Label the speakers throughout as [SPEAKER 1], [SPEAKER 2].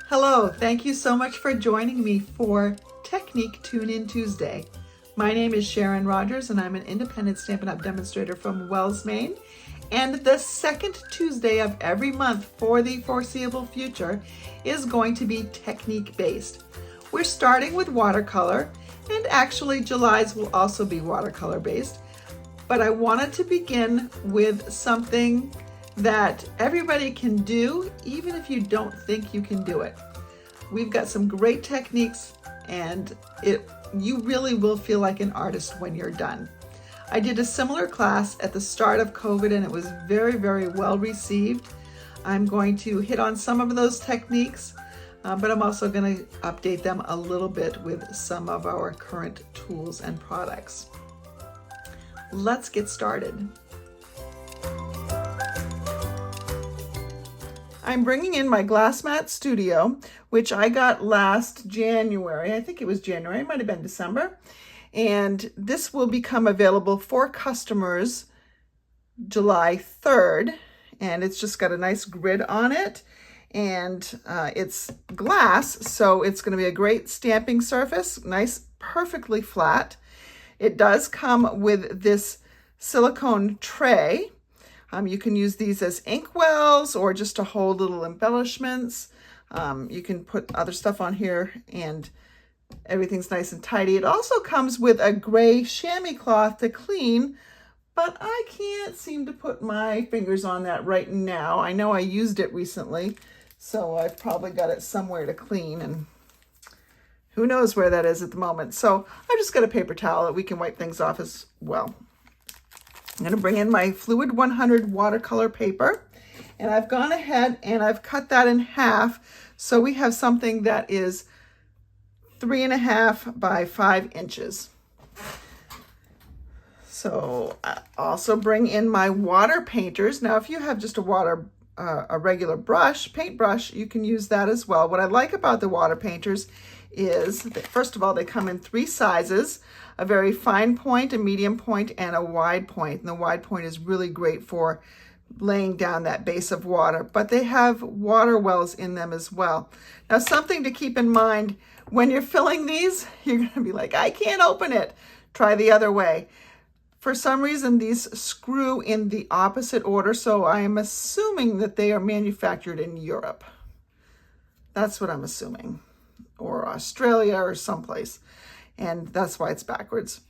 [SPEAKER 1] Hello, thank you so much for joining me for Technique Tune-In Tuesday. My name is Sharon Rogers and I'm an independent Stampin' Up! Demonstrator from Wells, Maine. And the second Tuesday of every month for the foreseeable future is going to be technique based. We're starting with watercolor, and actually July's will also be watercolor based. But I wanted to begin with something that everybody can do, even if you don't think you can do it. We've got some great techniques, and you really will feel like an artist when you're done. I did a similar class at the start of COVID, and it was very, very well received. I'm going to hit on some of those techniques, but I'm also going to update them a little bit with some of our current tools and products. Let's get started. I'm bringing in my Glass Mat Studio, which I got last January. I think it was January, it might have been December. And this will become available for customers July 3rd. And it's just got a nice grid on it. And it's glass, so it's going to be a great stamping surface, nice, perfectly flat. It does come with this silicone tray. You can use these as ink wells or just to hold little embellishments. You can put other stuff on here and everything's nice and tidy. It also comes with a gray chamois cloth to clean, but I can't seem to put my fingers on that right now. I know I used it recently, so I've probably got it somewhere to clean, and who knows where that is at the moment. So I've just got a paper towel that we can wipe things off as well. I'm going to bring in my Fluid 100 watercolor paper, and I've gone ahead and I've cut that in half, so we have something that is 3.5 by 5 inches. So I also bring in my water painters. Now, if you have just a regular brush, paintbrush, you can use that as well. What I like about the water painters is that, first of all, they come in 3 sizes: a very fine point, a medium point, and a wide point. And the wide point is really great for laying down that base of water, but they have water wells in them as well. Now, something to keep in mind when you're filling these, you're going to be like, I can't open it. Try the other way. For some reason, these screw in the opposite order, so I am assuming that they are manufactured in Europe. That's what I'm assuming, or Australia or someplace, and that's why it's backwards.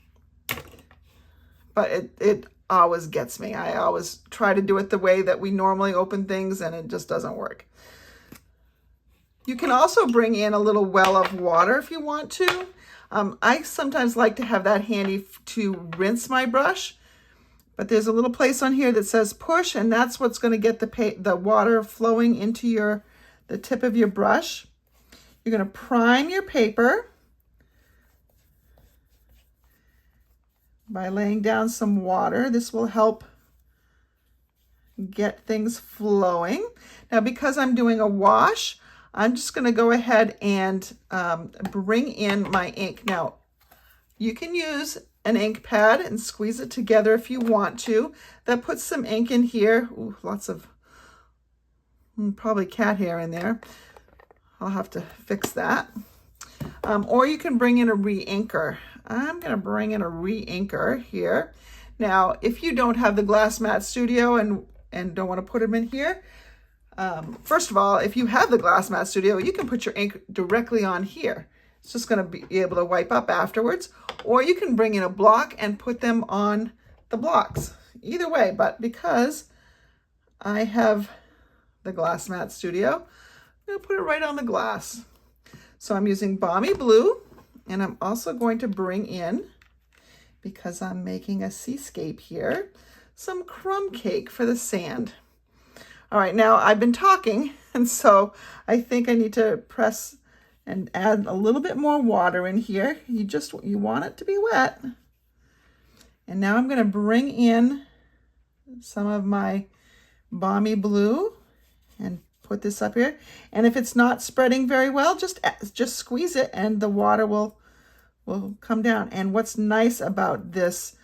[SPEAKER 1] But it always gets me. I always try to do it the way that we normally open things, and it just doesn't work. You can also bring in a little well of water if you want to. I sometimes like to have that handy to rinse my brush, but there's a little place on here that says push, and that's what's going to get the water flowing into the tip of your brush. You're going to prime your paper by laying down some water. This will help get things flowing. Now, because I'm doing a wash, I'm just going to go ahead and bring in my ink. Now, you can use an ink pad and squeeze it together if you want to. That puts some ink in here. Ooh, lots of probably cat hair in there. I'll have to fix that. Or you can bring in a re-inker. I'm going to bring in a re-inker here. Now, if you don't have the Glass Mat Studio and don't want to put them in here, first of all, if you have the Glass Mat Studio, you can put your ink directly on here. It's just going to be able to wipe up afterwards. Or you can bring in a block and put them on the blocks. Either way, but because I have the Glass Mat Studio, I'm going to put it right on the glass. So I'm using Balmy Blue, and I'm also going to bring in, because I'm making a seascape here, some crumb cake for the sand. All right, now I've been talking, and so I think I need to press and add a little bit more water in here. You want it to be wet. And now I'm going to bring in some of my Balmy Blue and put this up here. And if it's not spreading very well, just squeeze it and the water will come down. And what's nice about this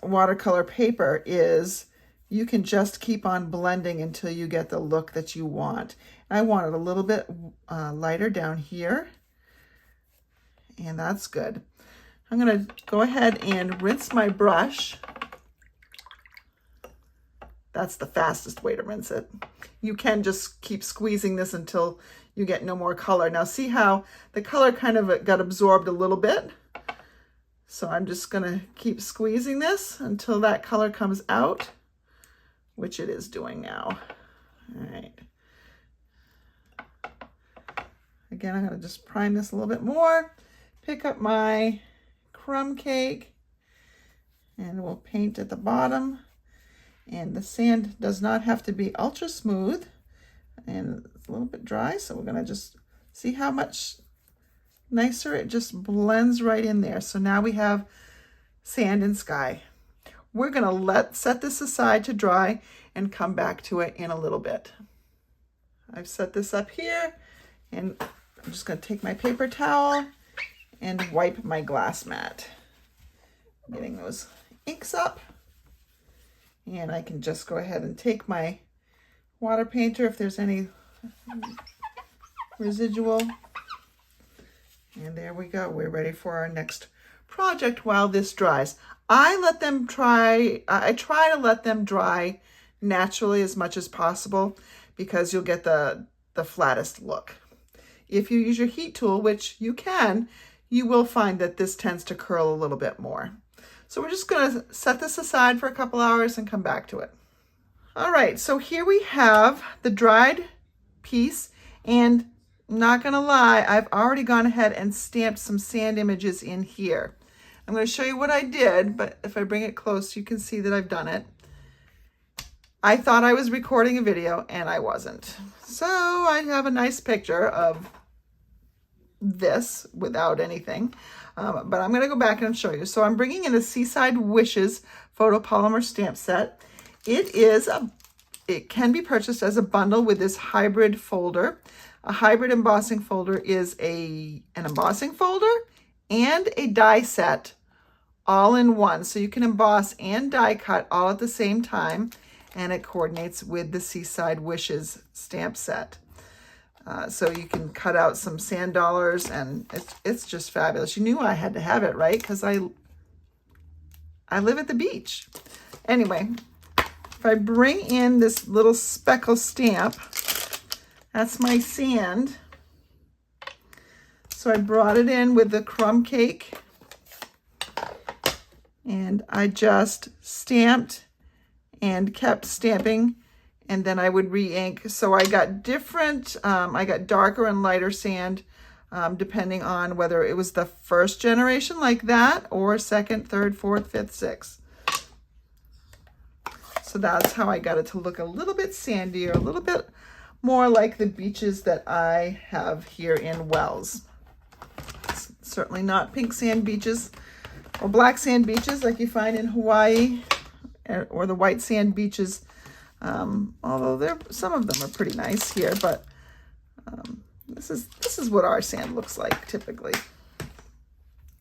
[SPEAKER 1] watercolor paper is you can just keep on blending until you get the look that you want. I want it a little bit lighter down here, and that's good. I'm going to go ahead and rinse my brush. That's the fastest way to rinse it. You can just keep squeezing this until you get no more color. Now see how the color kind of got absorbed a little bit? So I'm just going to keep squeezing this until that color comes out, which it is doing now. All right. Again, I'm going to just prime this a little bit more, pick up my crumb cake, and we'll paint at the bottom. And the sand does not have to be ultra smooth, and it's a little bit dry, so we're going to just see how much nicer it just blends right in there. So now we have sand and sky. We're going to set this aside to dry and come back to it in a little bit. I've set this up here, and I'm just going to take my paper towel and wipe my glass mat. Getting those inks up. And I can just go ahead and take my water painter if there's any residual. And there we go. We're ready for our next project while this dries. I try to let them dry naturally as much as possible because you'll get the flattest look. If you use your heat tool, which you can, you will find that this tends to curl a little bit more. So we're just going to set this aside for a couple hours and come back to it. All right, so here we have the dried piece, and not going to lie, I've already gone ahead and stamped some sand images in here. I'm going to show you what I did, but if I bring it close, you can see that I've done it. I thought I was recording a video, and I wasn't. So I have a nice picture of this without anything. But I'm going to go back and show you. So I'm bringing in a Seaside Wishes photopolymer stamp set. It can be purchased as a bundle with this hybrid folder. A hybrid embossing folder is an embossing folder and a die set all in one. So you can emboss and die cut all at the same time, and it coordinates with the Seaside Wishes stamp set. So you can cut out some sand dollars, and it's just fabulous. You knew I had to have it, right? Because I live at the beach. Anyway, if I bring in this little speckle stamp, that's my sand. So I brought it in with the crumb cake, and I just stamped and kept stamping, and then I would re-ink. So I got different, I got darker and lighter sand, depending on whether it was the first generation like that, or second, third, fourth, fifth, sixth. So that's how I got it to look a little bit sandier, a little bit more like the beaches that I have here in Wells. It's certainly not pink sand beaches or black sand beaches like you find in Hawaii, or the white sand beaches. Although some of them are pretty nice here, but this is what our sand looks like typically.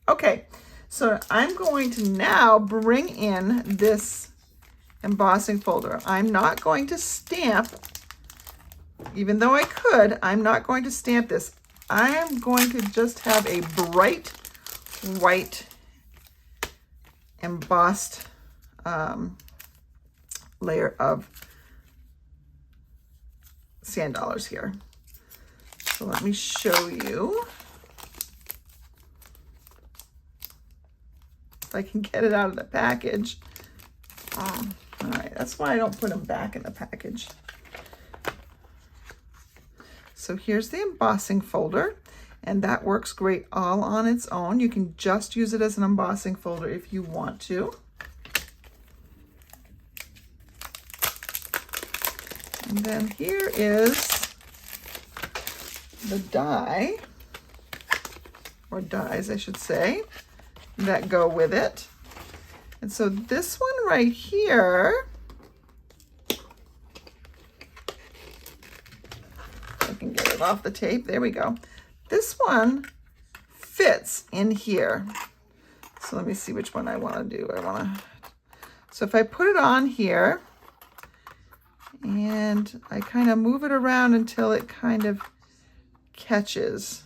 [SPEAKER 1] Okay, so I'm going to now bring in this embossing folder. I'm not going to stamp, even though I could. I'm not going to stamp this. I am going to just have a bright white embossed layer of sand dollars here. So let me show you if I can get it out of the package. All right, that's why I don't put them back in the package. So here's the embossing folder, and that works great all on its own. You can just use it as an embossing folder if you want to. And then here is the die, or dies, I should say, that go with it. And so this one right here, I can get it off the tape. There we go. This one fits in here. So let me see which one I want to do. So if I put it on here, And I kind of move it around until it kind of catches.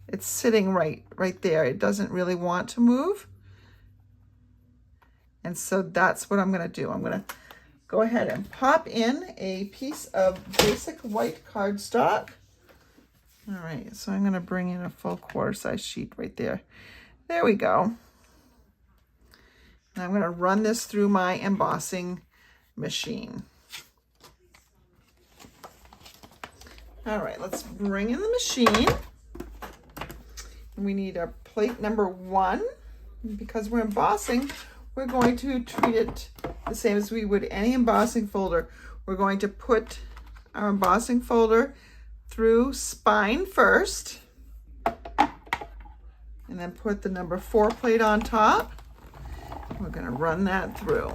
[SPEAKER 1] It's sitting right there. It doesn't really want to move. And so that's what I'm going to do. I'm going to go ahead and pop in a piece of basic white cardstock. All right, so I'm going to bring in a full quarter size sheet right there. There we go. And I'm going to run this through my embossing machine. All right, let's bring in the machine. We need our plate number 1. Because we're embossing, we're going to treat it the same as we would any embossing folder. We're going to put our embossing folder through spine first, and then put the number 4 plate on top. We're going to run that through.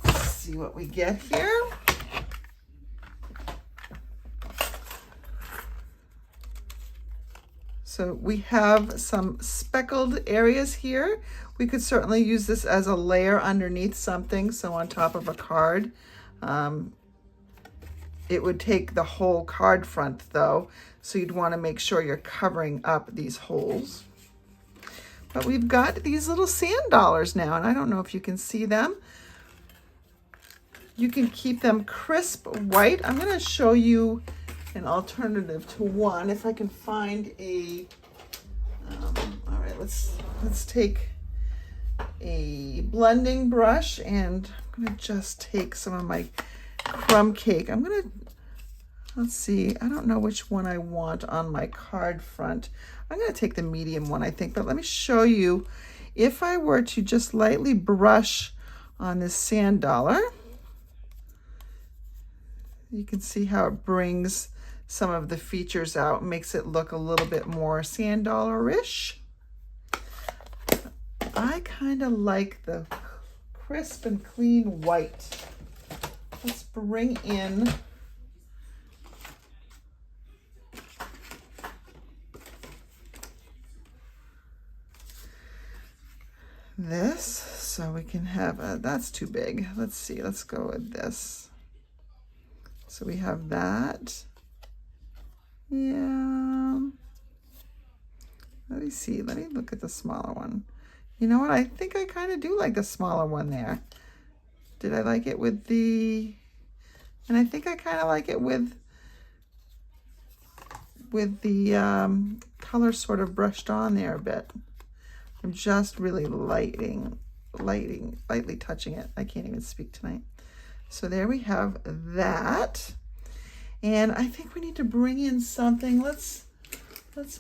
[SPEAKER 1] Let's see what we get here. So we have some speckled areas here. We could certainly use this as a layer underneath something, so on top of a card. It would take the whole card front though, so you'd want to make sure you're covering up these holes. But we've got these little sand dollars now, and I don't know if you can see them. You can keep them crisp white. I'm going to show you an alternative to one if I can find a all right, let's take a blending brush, and I'm going to just take some of my crumb cake. I'm going to, let's see, I don't know which one I want on my card front. I'm going to take the medium one, I think, but let me show you. If I were to just lightly brush on this sand dollar, you can see how it brings some of the features out, makes it look a little bit more sand dollar-ish. I kind of like the crisp and clean white. Let's bring in this so we can have that's too big. Let's see, let's go with this. So we have that. Yeah. Let me see. Let me look at the smaller one. You know what? I think I kind of do like the smaller one there. Did I like it with the... And I think I kind of like it with the color sort of brushed on there a bit. I'm just really lightly touching it. I can't even speak tonight. So there we have that. And I think we need to bring in something. Let's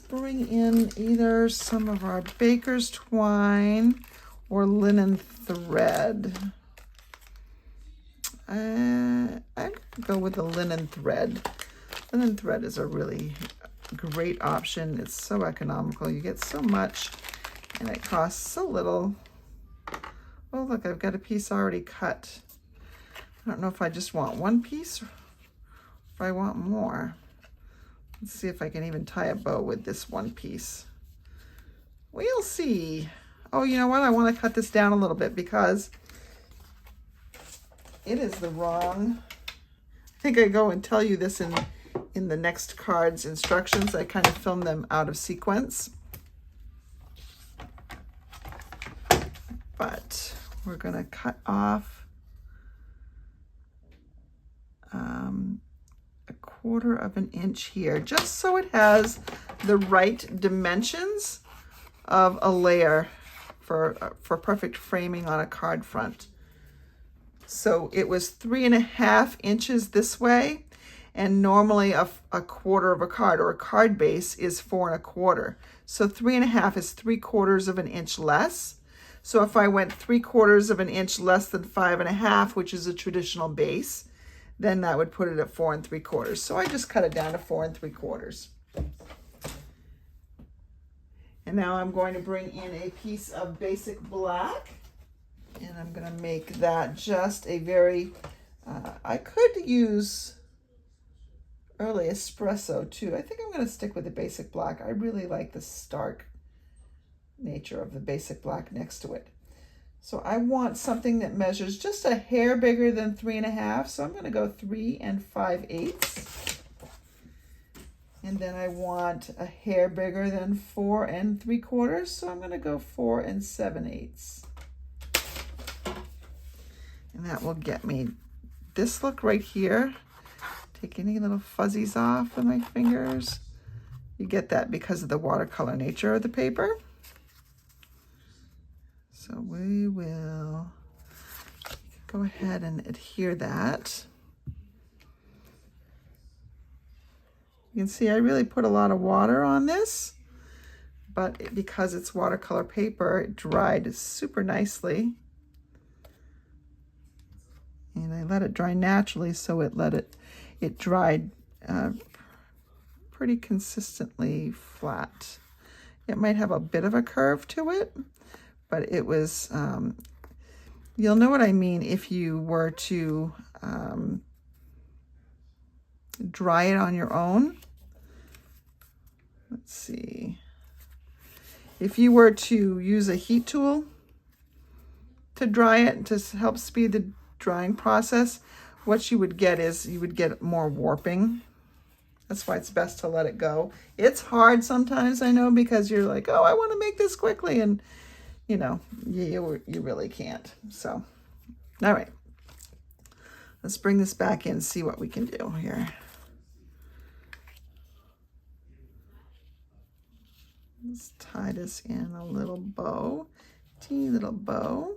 [SPEAKER 1] bring in either some of our baker's twine or linen thread. I'm gonna go with the linen thread. Linen thread is a really great option. It's so economical. You get so much and it costs so little. Oh, look, I've got a piece already cut. I don't know if I just want one piece or if I want more. Let's see if I can even tie a bow with this one piece. We'll see. Oh, you know what? I want to cut this down a little bit because it is the wrong. I think I go and tell you this in the next card's instructions. I kind of filmed them out of sequence. But we're going to cut off a 1/4 of an inch here, just so it has the right dimensions of a layer for perfect framing on a card front. So it was 3.5 inches this way, and normally a 1/4 of a card or a card base is 4 1/4. So 3.5 is 3/4 of an inch less. So if I went 3/4 of an inch less than 5.5, which is a traditional base, then that would put it at 4 3/4. So I just cut it down to 4 3/4. And now I'm going to bring in a piece of basic black, and I'm going to make that just a very, I could use early espresso too. I think I'm going to stick with the basic black. I really like the stark nature of the basic black next to it. So I want something that measures just a hair bigger than 3.5. So I'm going to go 3 5/8. And then I want a hair bigger than 4 3/4. So I'm going to go 4 7/8. And that will get me this look right here. Take any little fuzzies off with my fingers. You get that because of the watercolor nature of the paper. So we will go ahead and adhere that. You can see I really put a lot of water on this, but because it's watercolor paper, it dried super nicely. And I let it dry naturally, so it dried pretty consistently flat. It might have a bit of a curve to it, but it was, you'll know what I mean if you were to dry it on your own. Let's see. If you were to use a heat tool to dry it to help speed the drying process, what you would get is you would get more warping. That's why it's best to let it go. It's hard sometimes, I know, because you're like, oh, I want to make this quickly, and you know, you really can't. So, all right, let's bring this back in and see what we can do here. Let's tie this in a little bow, teeny little bow.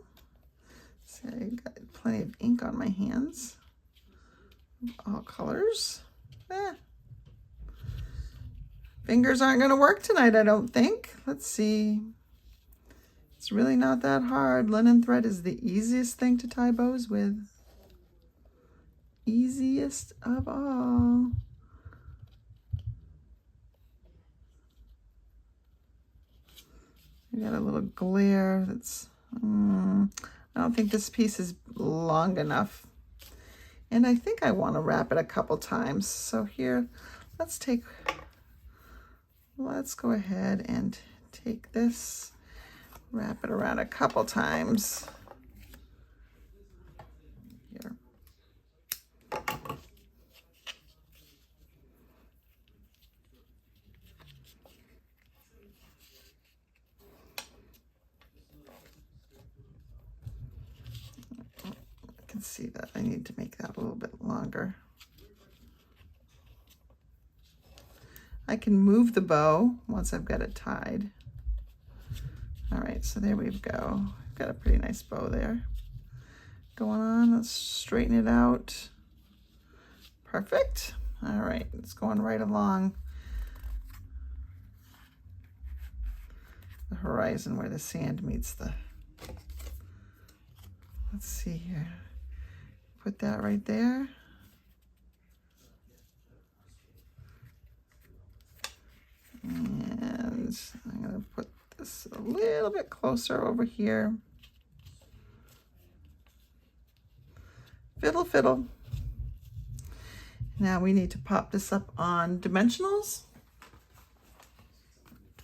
[SPEAKER 1] See, I got plenty of ink on my hands, all colors. Fingers aren't going to work tonight, I don't think. Let's see. It's really not that hard. Linen thread is the easiest thing to tie bows with. Easiest of all. I got a little glare that's, I don't think this piece is long enough. And I think I want to wrap it a couple times. So here, let's go ahead and take this, wrap it around a couple times. Here. I can see that I need to make that a little bit longer. I can move the bow once I've got it tied. All right, so there we go. I've got a pretty nice bow there going on. Let's straighten it out. Perfect. All right, it's going right along the horizon where the sand meets the, let's see here. Put that right there. And I'm going to put this a little bit closer over here. Fiddle, fiddle. Now we need to pop this up on dimensionals.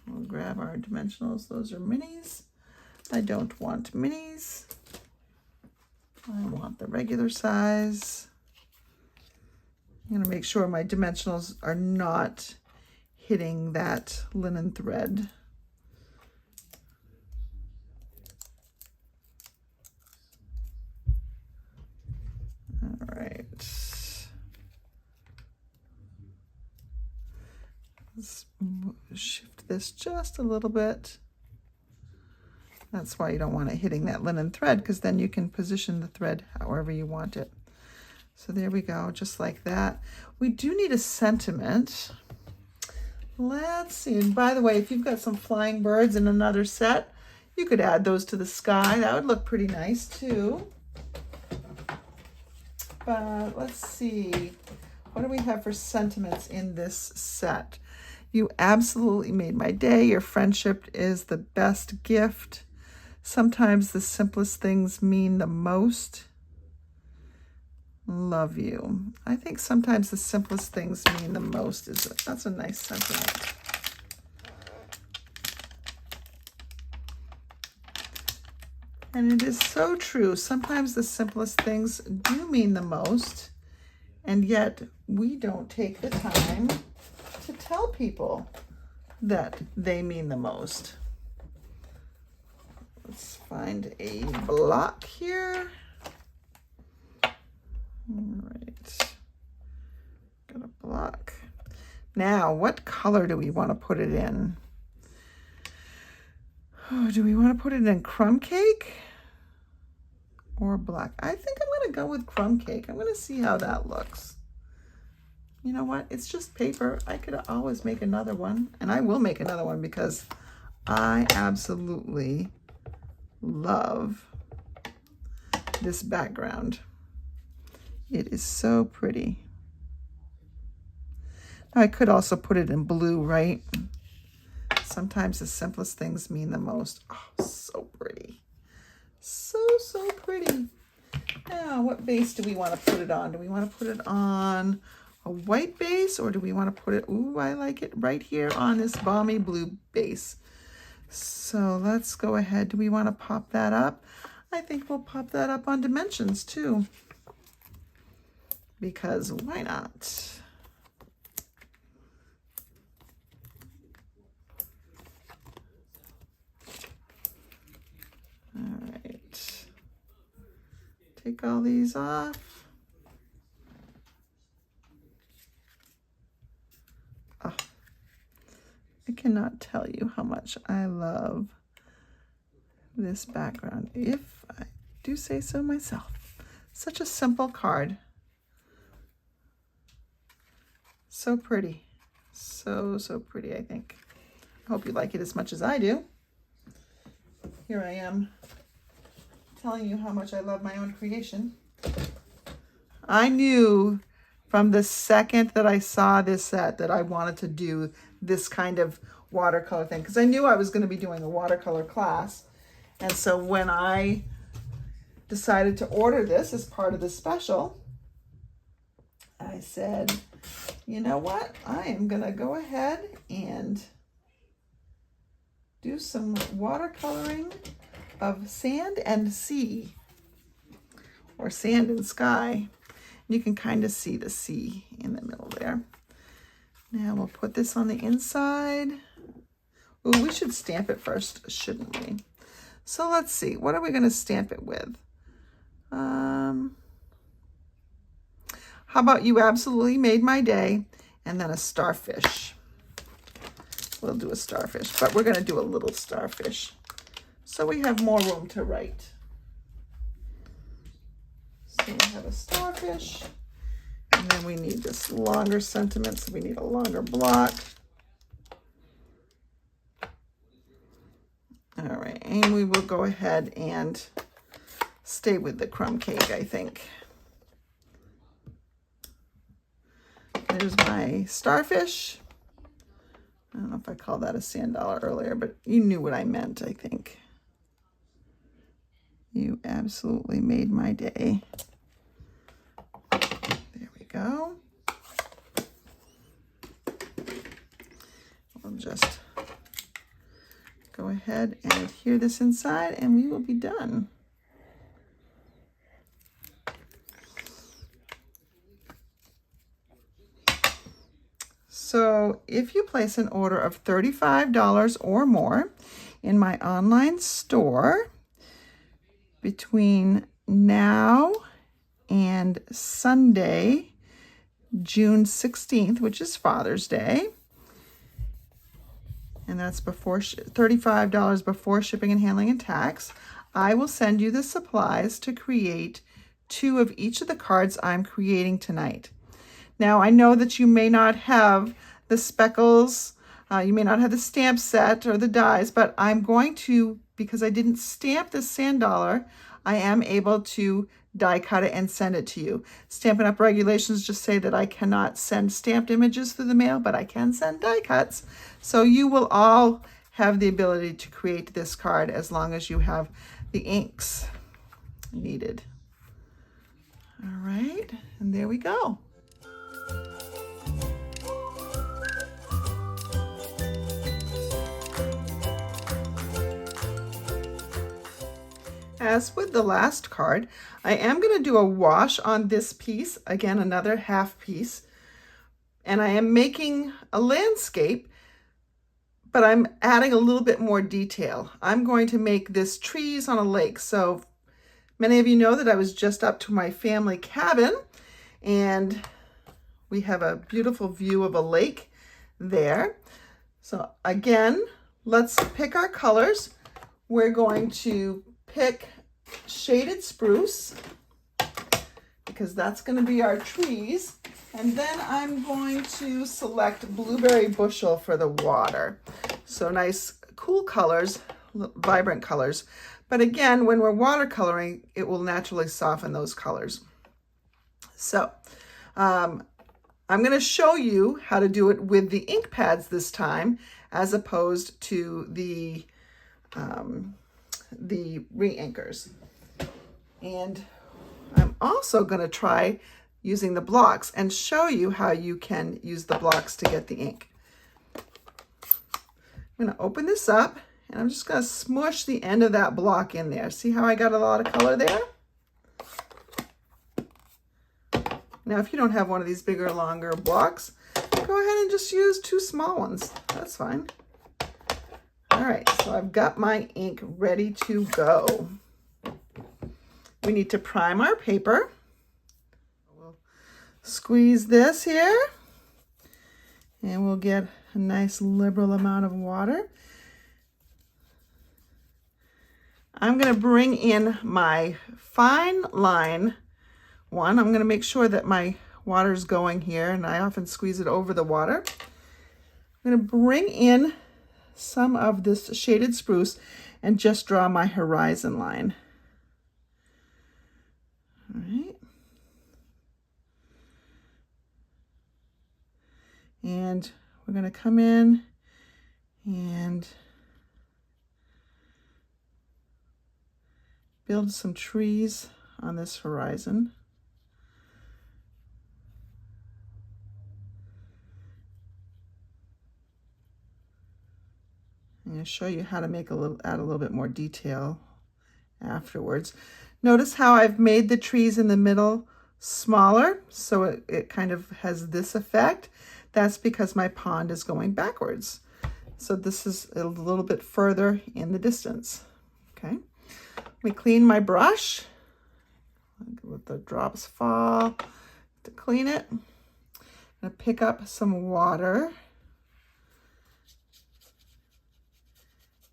[SPEAKER 1] We'll grab our dimensionals. Those are minis. I don't want minis. I want the regular size. I'm going to make sure my dimensionals are not hitting that linen thread. All right. Let's shift this just a little bit. That's why you don't want it hitting that linen thread, because then you can position the thread however you want it. So there we go, just like that. We do need a sentiment. Let's see, and by the way, if you've got some flying birds in another set, you could add those to the sky. That would look pretty nice too. But let's see, what do we have for sentiments in this set? You absolutely made my day. Your friendship is the best gift. Sometimes the simplest things mean the most. Love you. I think sometimes the simplest things mean the most. That's a nice sentiment. And it is so true. Sometimes the simplest things do mean the most, and yet we don't take the time to tell people that they mean the most. Let's find a block here. All right, got a block. Now, what color do we want to put it in? Oh, do we want to put it in crumb cake or black? I think I'm going to go with crumb cake. I'm going to see how that looks. You know what? It's just paper. I could always make another one, and I will make another one because I absolutely love this background. It is so pretty. Now, I could also put it in blue, right? Sometimes the simplest things mean the most. Oh, so pretty. So, so pretty. Now, what base do we want to put it on? Do we want to put it on a white base, or do we want to put it, ooh, I like it right here on this balmy blue base. So let's go ahead. Do we want to pop that up? I think we'll pop that up on dimensions too, because why not? All right, take all these off. Oh, I cannot tell you how much I love this background, if I do say so myself. Such a simple card. So pretty. So, so pretty, I think. I hope you like it as much as I do. Here I am telling you how much I love my own creation. I knew from the second that I saw this set that I wanted to do this kind of watercolor thing, because I knew I was going to be doing a watercolor class. And so when I decided to order this as part of the special, I said, you know what? I am going to go ahead and do some watercoloring of sand and sea, or sand and sky. You can kind of see the sea in the middle there. Now we'll put this on the inside. Ooh, we should stamp it first, shouldn't we? So let's see, what are we going to stamp it with? How about You Absolutely Made My Day, and then a starfish. We'll do a starfish, but we're going to do a little starfish, so we have more room to write. So we have a starfish, and then we need this longer sentiment, so we need a longer block. All right, and we will go ahead and stay with the crumb cake, I think. There's my starfish. I don't know if I called that a sand dollar earlier, but you knew what I meant, I think. You absolutely made my day. There we go. We'll just go ahead and adhere this inside, and we will be done. So if you place an order of $35 or more in my online store between now and Sunday, June 16th, which is Father's Day, and that's before $35 before shipping and handling and tax, I will send you the supplies to create 2 of each of the cards I'm creating tonight. Now, I know that you may not have the speckles, you may not have the stamp set or the dies, but I'm going to, because I didn't stamp this sand dollar, I am able to die cut it and send it to you. Stampin' Up! Regulations just say that I cannot send stamped images through the mail, but I can send die cuts. So you will all have the ability to create this card as long as you have the inks needed. All right, and there we go. As with the last card, I am going to do a wash on this piece, again another half piece, and I am making a landscape, but I'm adding a little bit more detail. I'm going to make this trees on a lake. So many of you know that I was just up to my family cabin, and we have a beautiful view of a lake there. So again, let's pick our colors. We're going to pick shaded spruce because that's going to be our trees. And then I'm going to select blueberry bushel for the water. So nice, cool colors, vibrant colors. But again, when we're watercoloring, it will naturally soften those colors. So I'm going to show you how to do it with the ink pads this time, as opposed to the re-inkers. And I'm also going to try using the blocks and show you how you can use the blocks to get the ink. I'm going to open this up and I'm just going to smush the end of that block in there. See how I got a lot of color there? Now, if you don't have one of these bigger, longer blocks, go ahead and just use 2 small ones. That's fine. All right, so I've got my ink ready to go. We need to prime our paper. We'll squeeze this here, and we'll get a nice liberal amount of water. I'm going to bring in my fine line one. I'm going to make sure that my water's going here, and I often squeeze it over the water. I'm going to bring in some of this shaded spruce and just draw my horizon line. All right. And we're going to come in and build some trees on this horizon. I'm going to show you how to make add a little bit more detail afterwards. Notice how I've made the trees in the middle smaller, so it kind of has this effect. That's because my pond is going backwards. So this is a little bit further in the distance. Okay, let me clean my brush. Let the drops fall to clean it. I'm going to pick up some water.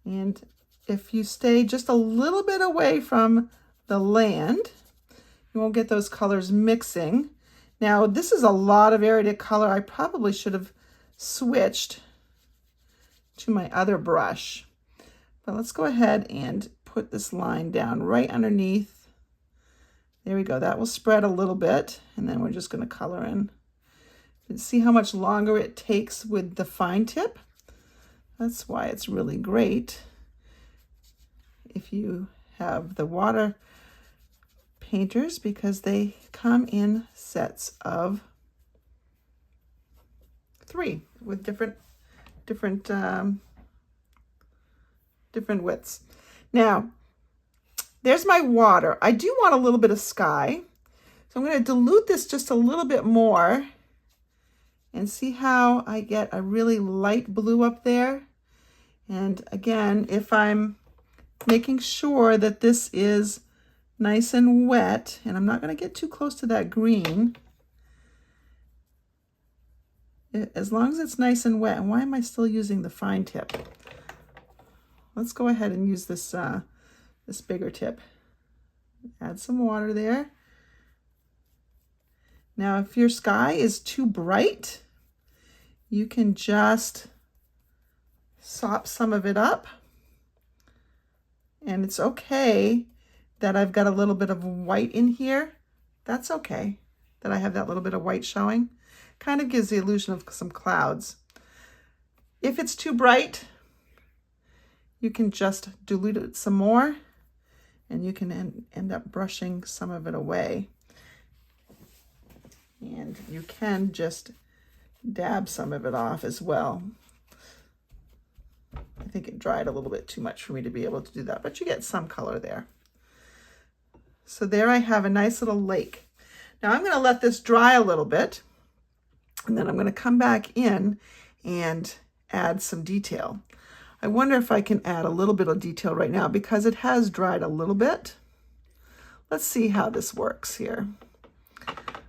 [SPEAKER 1] And if you stay just a little bit away from the land, you won't get those colors mixing. Now, this is a lot of area to color. I probably should have switched to my other brush. But let's go ahead and put this line down right underneath. There we go. That will spread a little bit, and then we're just going to color in. And see how much longer it takes with the fine tip? That's why it's really great if you have the water painters, because they come in sets of 3 with different widths. Now, there's my water. I do want a little bit of sky, so I'm going to dilute this just a little bit more and see how I get a really light blue up there. And again, if I'm making sure that this is nice and wet, and I'm not going to get too close to that green, as long as it's nice and wet. And why am I still using the fine tip? Let's go ahead and use this this bigger tip. Add some water there. Now, if your sky is too bright, you can just sop some of it up. And it's okay that I've got a little bit of white in here. That's okay that I have that little bit of white showing. Kind of gives the illusion of some clouds. If it's too bright, you can just dilute it some more, and you can end up brushing some of it away. And you can just dab some of it off as well. I think it dried a little bit too much for me to be able to do that, but you get some color there. So there I have a nice little lake. Now I'm going to let this dry a little bit, and then I'm going to come back in and add some detail. I wonder if I can add a little bit of detail right now because it has dried a little bit. Let's see how this works here.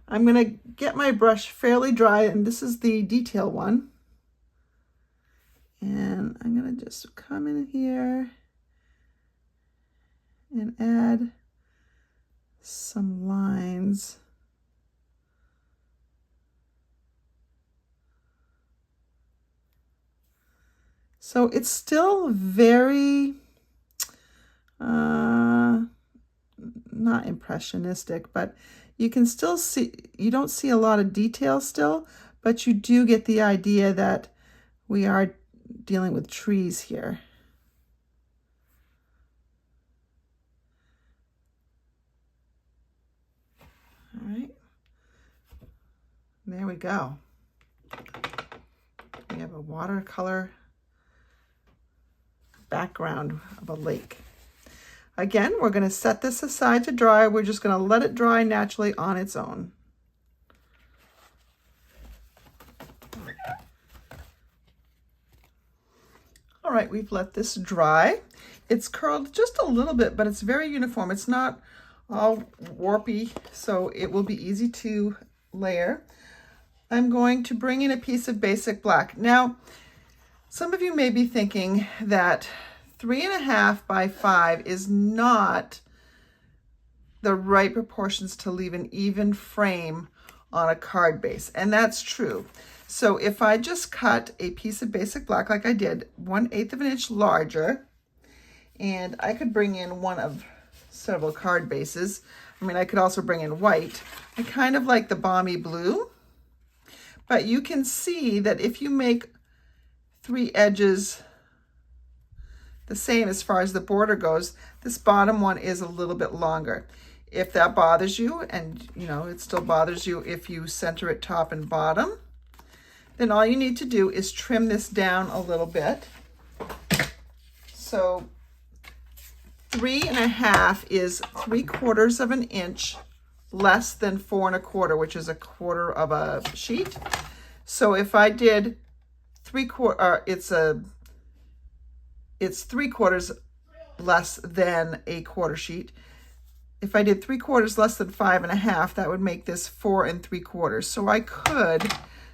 [SPEAKER 1] I'm going to get my brush fairly dry, and this is the detail one. And I'm going to just come in here and add some lines. So it's still very, not impressionistic, but you can still see, you don't see a lot of detail still, but you do get the idea that we are dealing with trees here. All right, there we go. We have a watercolor background of a lake. Again, we're going to set this aside to dry. We're just going to let it dry naturally on its own. All right, we've let this dry. It's curled just a little bit, but it's very uniform. It's not all warpy, so it will be easy to layer. I'm going to bring in a piece of basic black. Now, some of you may be thinking that 3.5 by 5 is not the right proportions to leave an even frame on a card base, and that's true. So if I just cut a piece of basic black like I did, 1/8 of an inch larger, and I could bring in one of several card bases. I mean, I could also bring in white. I kind of like the balmy blue, but you can see that if you make 3 edges the same as far as the border goes, this bottom one is a little bit longer. If that bothers you, and you know, it still bothers you if you center it top and bottom, then all you need to do is trim this down a little bit. So 3.5 is 3/4 of an inch less than 4 1/4, which is 1/4 of a sheet. So if I did 3/4, it's 3/4 less than a quarter sheet. If I did 3/4 less than 5.5, that would make this 4 3/4. So I could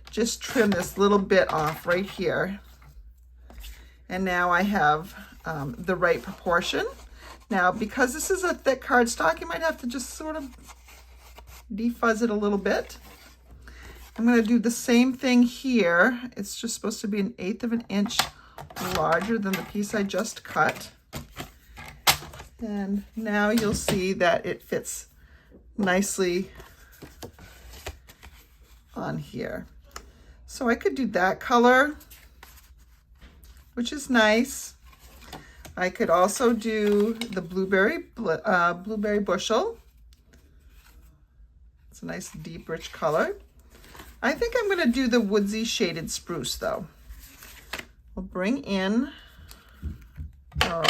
[SPEAKER 1] just trim this little bit off right here. And now I have the right proportion. Now, because this is a thick cardstock, you might have to just sort of defuzz it a little bit. I'm going to do the same thing here. It's just supposed to be 1/8 of an inch larger than the piece I just cut. And now you'll see that it fits nicely on here. So I could do that color, which is nice. I could also do the blueberry bushel. It's a nice deep rich color. I think I'm going to do the woodsy shaded spruce though. We'll bring in our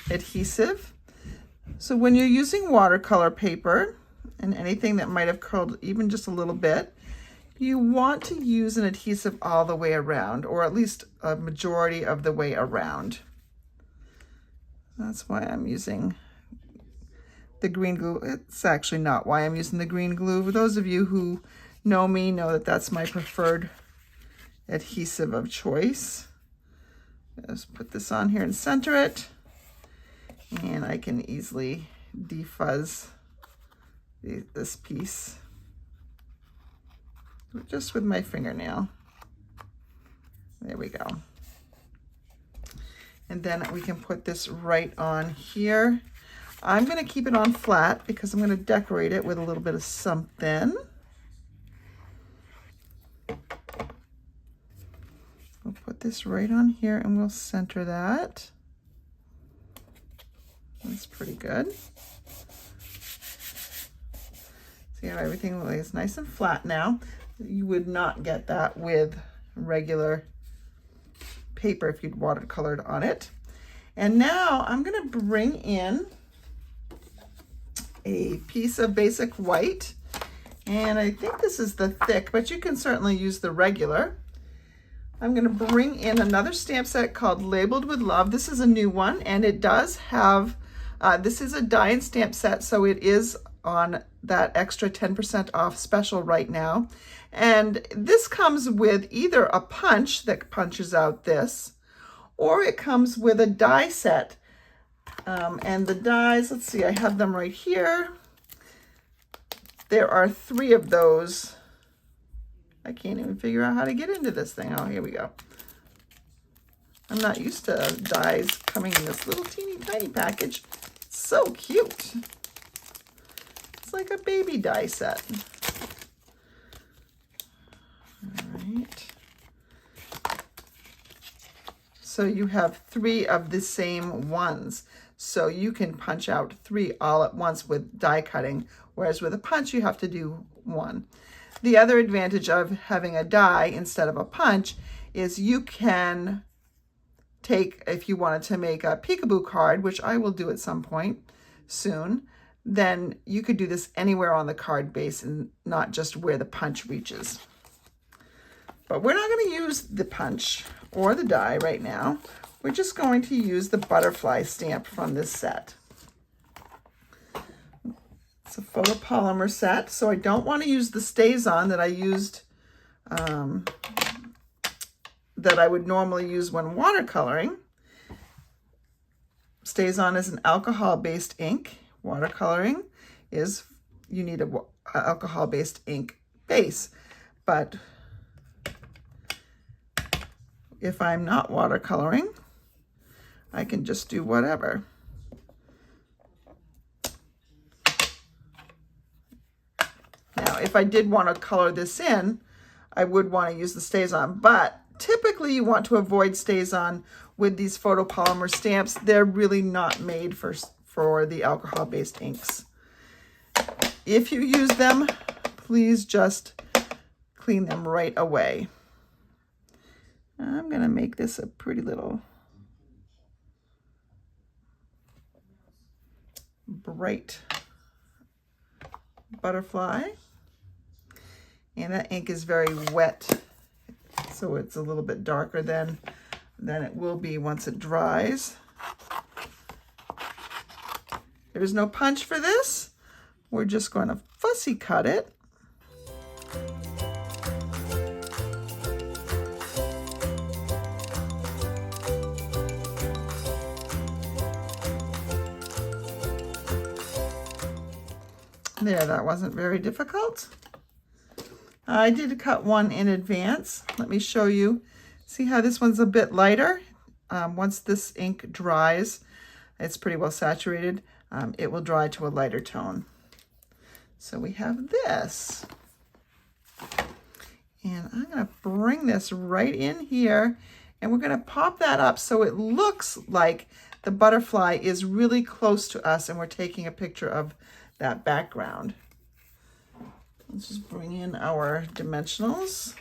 [SPEAKER 1] adhesive. So when you're using watercolor paper and anything that might have curled even just a little bit, you want to use an adhesive all the way around, or at least a majority of the way around. That's why I'm using the green glue. It's actually not why I'm using the green glue. For those of you who know me know that that's my preferred adhesive of choice. Just put this on here and center it, and I can easily defuzz this piece just with my fingernail. There we go. And then we can put this right on here. I'm going to keep it on flat because I'm going to decorate it with a little bit of something. We'll put this right on here and we'll center that. That's pretty good. See how everything lays nice and flat now. You would not get that with regular paper if you'd watercolored on it. And now I'm going to bring in a piece of basic white, and I think this is the thick, but you can certainly use the regular. I'm going to bring in another stamp set called Labeled with Love. This is a new one, and it does have, this is a die and stamp set, so it is on that extra 10% off special right now. And this comes with either a punch that punches out this, or it comes with a die set. And the dies, let's see, I have them right here. There are 3 of those. I can't even figure out how to get into this thing. Oh, here we go. I'm not used to dies coming in this little teeny tiny package. It's so cute. It's like a baby die set. All right. So you have 3 of the same ones. So you can punch out 3 all at once with die cutting, whereas with a punch you have to do 1. The other advantage of having a die instead of a punch is you can take, if you wanted to make a peekaboo card, which I will do at some point soon, then you could do this anywhere on the card base and not just where the punch reaches. But we're not going to use the punch or the die right now. We're just going to use the butterfly stamp from this set. It's a photopolymer set, so I don't want to use the StazOn that I used, that I would normally use when watercoloring. StazOn is an alcohol-based ink. Watercoloring is, you need a alcohol-based ink base. But if I'm not watercoloring, I can just do whatever. Now, if I did want to color this in, I would want to use the StazOn, but typically you want to avoid StazOn with these photopolymer stamps. They're really not made for the alcohol-based inks. If you use them, please just clean them right away. I'm going to make this a pretty little bright butterfly. And that ink is very wet, so it's a little bit darker than it will be once it dries. There's no punch for this. We're just going to fussy cut it. There, that wasn't very difficult. I did cut one in advance. Let me show you. See how this one's a bit lighter? Once this ink dries, it's pretty well saturated, it will dry to a lighter tone. So we have this. And I'm going to bring this right in here, and we're going to pop that up so it looks like the butterfly is really close to us and we're taking a picture of that background. Let's just bring in our dimensionals.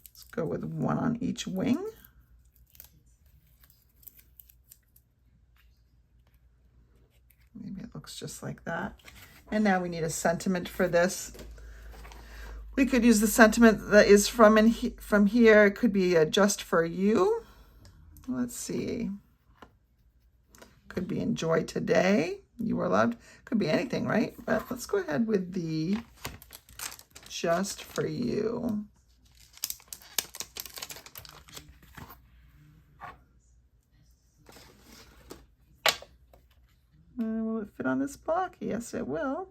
[SPEAKER 1] Let's go with 1 on each wing. Maybe it looks just like that. And now we need a sentiment for this. We could use the sentiment that is from here. It could be a just for you. Let's see. Could be enjoy today. You are loved. Could be anything, right? But let's go ahead with the just for you. Will it fit on this block? Yes, it will.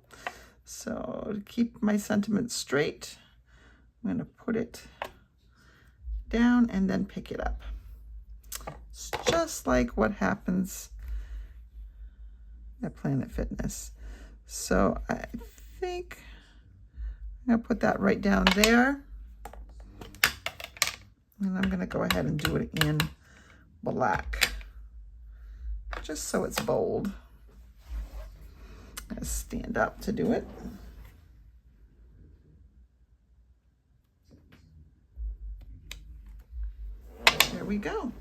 [SPEAKER 1] So to keep my sentiment straight, I'm going to put it down and then pick it up. It's just like what happens at Planet Fitness. So I think I'm going to put that right down there. And I'm going to go ahead and do it in black, just so it's bold. I'm going to stand up to do it. There we go.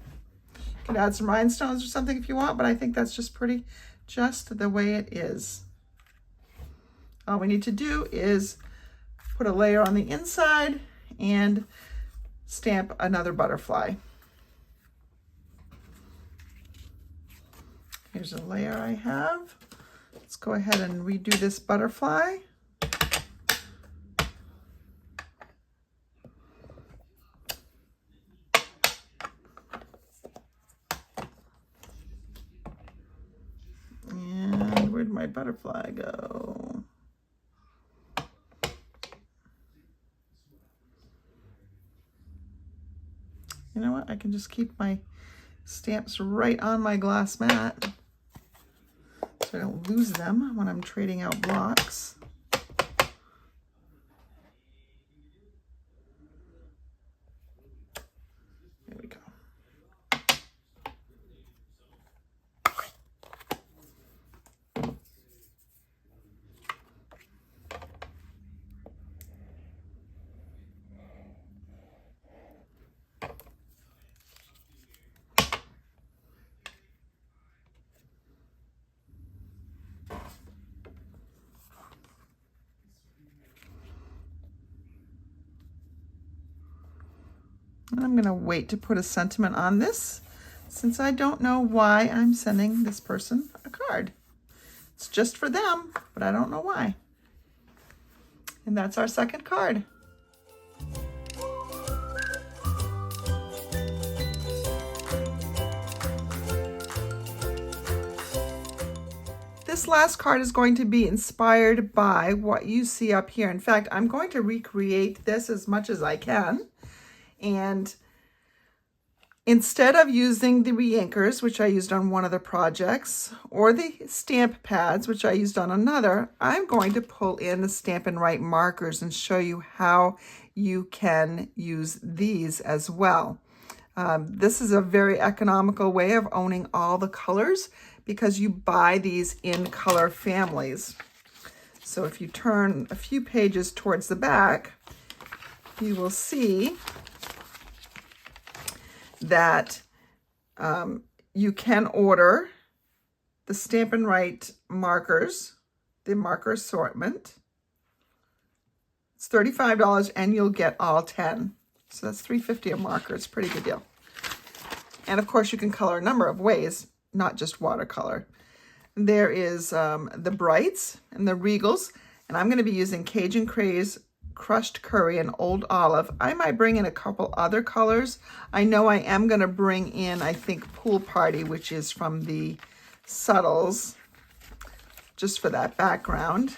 [SPEAKER 1] You can add some rhinestones or something if you want, but I think that's just pretty, just the way it is. All we need to do is put a layer on the inside and stamp another butterfly. Here's a layer I have. Let's go ahead and redo this butterfly. And where'd my butterfly go? You know what? I can just keep my stamps right on my glass mat so I don't lose them when I'm trading out blocks. There we go. I'm going to wait to put a sentiment on this since I don't know why I'm sending this person a card. It's just for them, but I don't know why. And that's our second card. This last card is going to be inspired by what you see up here. In fact, I'm going to recreate this as much as I can. And instead of using the re-inkers, which I used on one of the projects, or the stamp pads, which I used on another, I'm going to pull in the Stampin' Write markers and show you how you can use these as well. This is a very economical way of owning all the colors because you buy these in color families. So if you turn a few pages towards the back, you will see that you can order the Stampin' Write markers, the marker assortment. It's $35 and you'll get all 10. So that's $3.50 a marker. It's a pretty good deal. And of course you can color a number of ways, not just watercolor. There is the Brights and the Regals, and I'm going to be using Cajun Craze, Crushed Curry, and Old Olive. I might bring in a couple other colors. I know I am going to bring in, I think, Pool Party, which is from the Subtles, just for that background.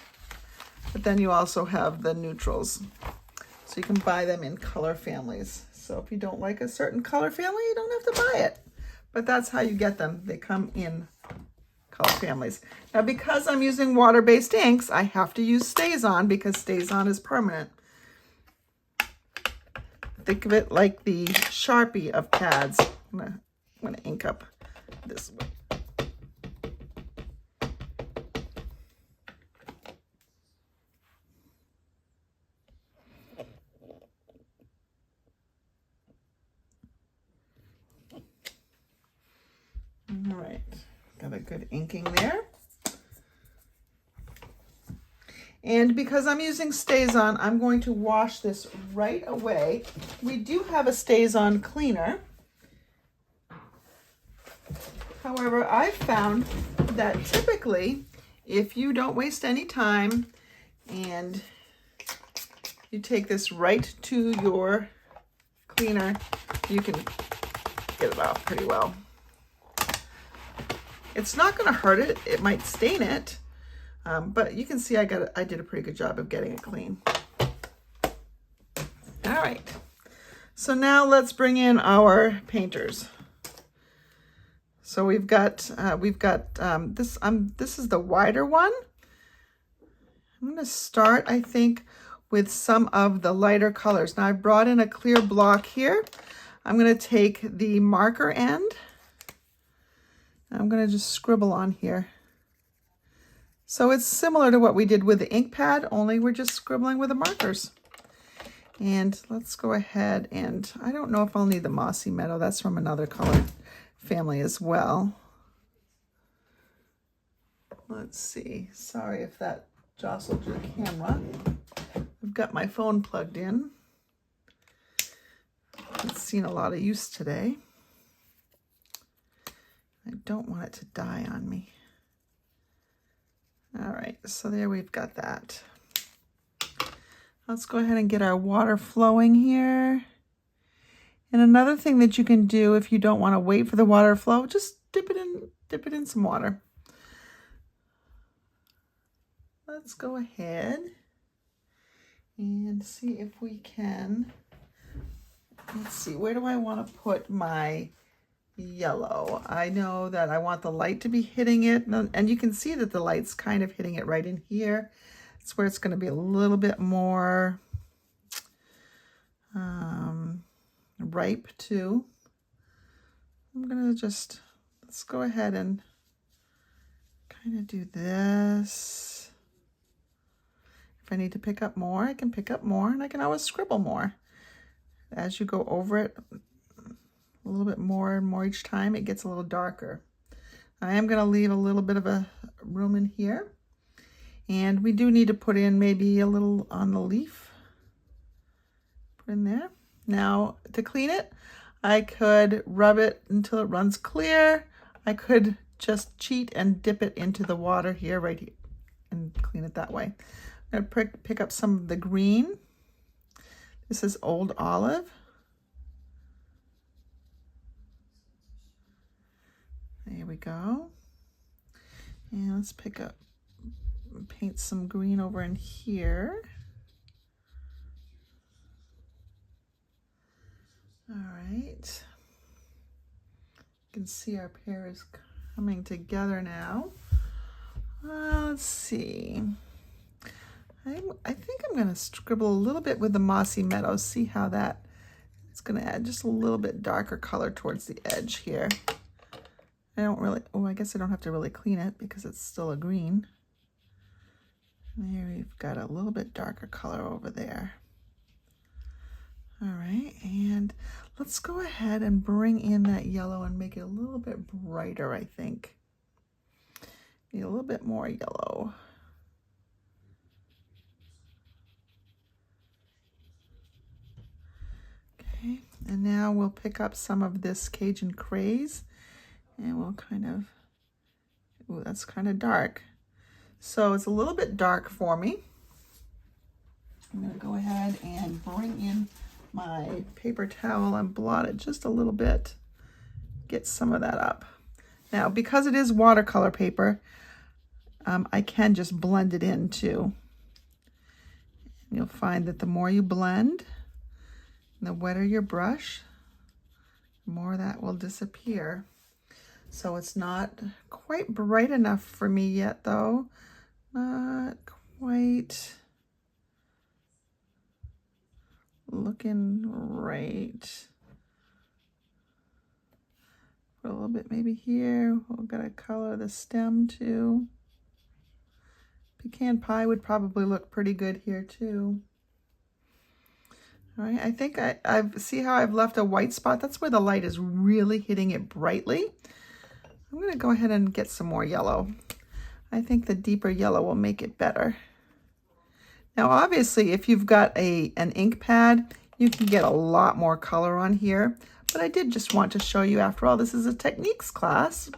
[SPEAKER 1] But then you also have the neutrals. So you can buy them in color families. So if you don't like a certain color family, you don't have to buy it. But that's how you get them. They come in color families. Now, because I'm using water-based inks, I have to use StazOn because StazOn is permanent. Think of it like the Sharpie of pads. I'm gonna ink up this way. All right, got a good inking there. And because I'm using StazOn, I'm going to wash this right away. We do have a StazOn cleaner. However, I've found that typically, if you don't waste any time and you take this right to your cleaner, you can get it off pretty well. It's not going to hurt it. It might stain it, but you can see I did a pretty good job of getting it clean. All right. So now let's bring in our painters. So we've got this. This is the wider one. I'm going to start, I think, with some of the lighter colors. Now I've brought in a clear block here. I'm going to take the marker end. I'm going to just scribble on here. So it's similar to what we did with the ink pad, only we're just scribbling with the markers. And let's go ahead and, I don't know if I'll need the Mossy Meadow. That's from another color family as well. Let's see. Sorry if that jostled your camera. I've got my phone plugged in. It's seen a lot of use today. I don't want it to die on me. All right, so there we've got that. Let's go ahead and get our water flowing here. And another thing that you can do if you don't want to wait for the water to flow, just dip it in some water. Let's go ahead and see if we can, let's see, where do I want to put my yellow? I know that I want the light to be hitting it, and you can see that the light's kind of hitting it right in here. It's where it's going to be a little bit more ripe too. I'm going to just, let's go ahead and kind of do this. If I need to pick up more, I can pick up more, and I can always scribble more. As you go over it a little bit more and more each time, it gets a little darker. I am going to leave a little bit of a room in here. And we do need to put in maybe a little on the leaf. Put in there. Now, to clean it, I could rub it until it runs clear. I could just cheat and dip it into the water here, right here, and clean it that way. I'm going to pick up some of the green. This is Old Olive. There we go. And let's pick up, paint some green over in here. All right. You can see our pear is coming together now. Let's see. I think I'm going to scribble a little bit with the Mossy Meadows. See how that, it's going to add just a little bit darker color towards the edge here. I don't really, oh, I guess I don't have to really clean it because it's still a green. There we've got a little bit darker color over there. All right, and let's go ahead and bring in that yellow and make it a little bit brighter, I think. Need a little bit more yellow. Okay, and now we'll pick up some of this Cajun Craze and we'll kind of, ooh, that's kind of dark. So it's a little bit dark for me. I'm going to go ahead and bring in my paper towel and blot it just a little bit. Get some of that up. Now, because it is watercolor paper, I can just blend it in too. And you'll find that the more you blend, the wetter your brush, the more that will disappear. So it's not quite bright enough for me yet though. Not quite looking right. Put a little bit maybe here. We've got to color the stem too. Pecan pie would probably look pretty good here too. All right, I think I've see how I've left a white spot. That's where the light is really hitting it brightly. I'm going to go ahead and get some more yellow. I think the deeper yellow will make it better. Now, obviously, if you've got an ink pad, you can get a lot more color on here. But I did just want to show you, after all, this is a techniques class.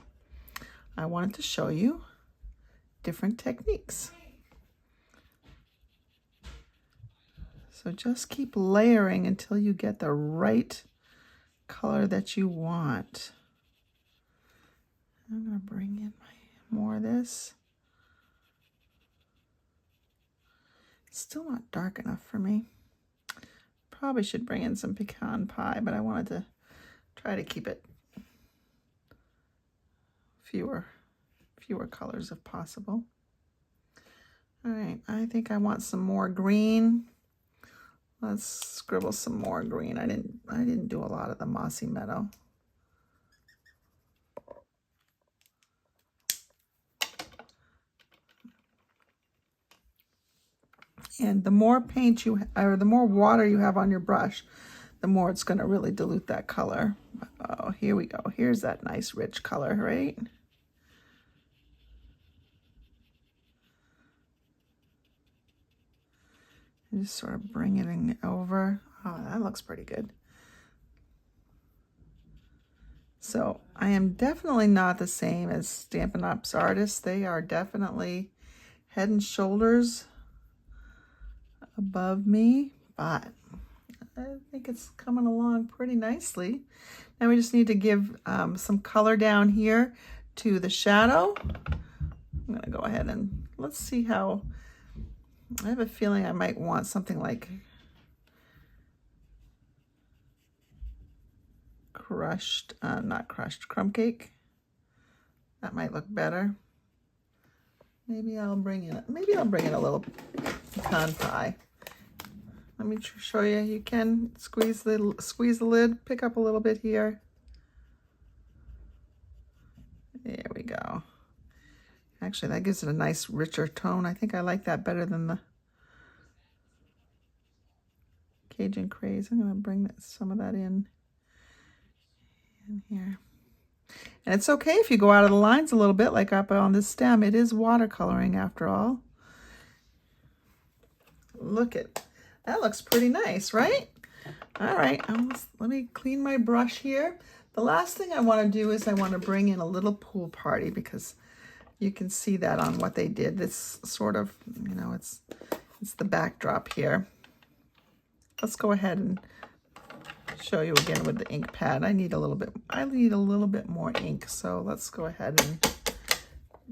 [SPEAKER 1] I wanted to show you different techniques. So just keep layering until you get the right color that you want. I'm going to bring in more of this. It's still not dark enough for me. Probably should bring in some pecan pie, but I wanted to try to keep it fewer colors if possible. All right, I think I want some more green. Let's scribble some more green. I didn't do a lot of the Mossy Meadow. And the more paint or the more water you have on your brush, the more it's going to really dilute that color. Oh, here we go. Here's that nice rich color, right? And just sort of bring it over. Oh, that looks pretty good. So I am definitely not the same as Stampin' Up's artists. They are definitely head and shoulders above me, but I think it's coming along pretty nicely. Now we just need to give some color down here to the shadow. I'm gonna go ahead and let's see how, I have a feeling I might want something like crushed, not crushed, crumb cake. That might look better. Maybe I'll bring in a little pecan pie. Let me show you. You can squeeze the lid, pick up a little bit here. There we go. Actually, that gives it a nice richer tone. I think I like that better than the Cajun Craze. I'm going to bring some of that in here. And it's okay if you go out of the lines a little bit, like up on this stem. It is watercoloring after all. Look at that, looks pretty nice, right? All right, let me clean my brush here. The last thing I want to do is I want to bring in a little pool party, because you can see that on what they did. This sort of, you know, it's the backdrop here. Let's go ahead and show you again with the ink pad. I need a little bit more ink, so let's go ahead and